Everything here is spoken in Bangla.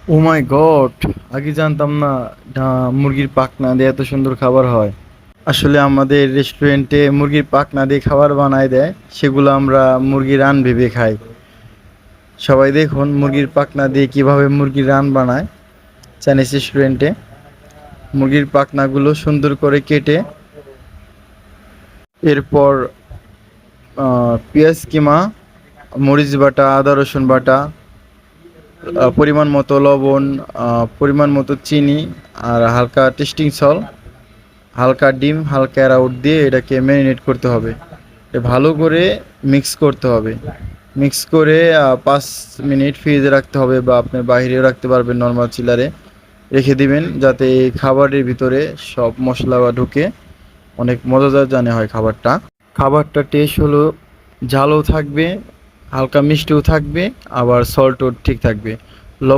ও মাই গড, আগে জানতাম না মুরগির পাখনা দিয়ে এত সুন্দর খাবার হয়। আসলে আমাদের রেস্টুরেন্টে মুরগির পাখনা দিয়ে খাবার বানায় দেয়, সেগুলো আমরা মুরগির রান ভেবে খাই। সবাই দেখুন মুরগির পাখনা দিয়ে কিভাবে মুরগির রান বানায় চাইনিজ রেস্টুরেন্টে। মুরগির পাখনাগুলো সুন্দর করে কেটে এরপর পেঁয়াজ কিমা, মরিচ বাটা, আদা রসুন বাটা, পরিমাণ মতো লবণ, পরিমাণ মতো চিনি, আর হালকা টেস্টিং সল্ট, হালকা ডিম, হালকা অ্যারাউট দিয়ে এটাকে ম্যারিনেট করতে হবে। ভালো করে মিক্স করতে হবে। মিক্স করে 5 মিনিট ফ্রিজে রাখতে হবে, বা আপনি বাইরেও রাখতে পারবেন, নর্মাল চিলারে রেখে দিবেন, যাতে এই খাবারের ভিতরে সব মশলা ঢুকে অনেক মজাদার জানে হয় খাবারটা। খাবারটা টেস্ট হলো ঝালও থাকবে, হালকা মিষ্টিও থাকবে, আবার সল্টও ঠিক থাকবে। লবণ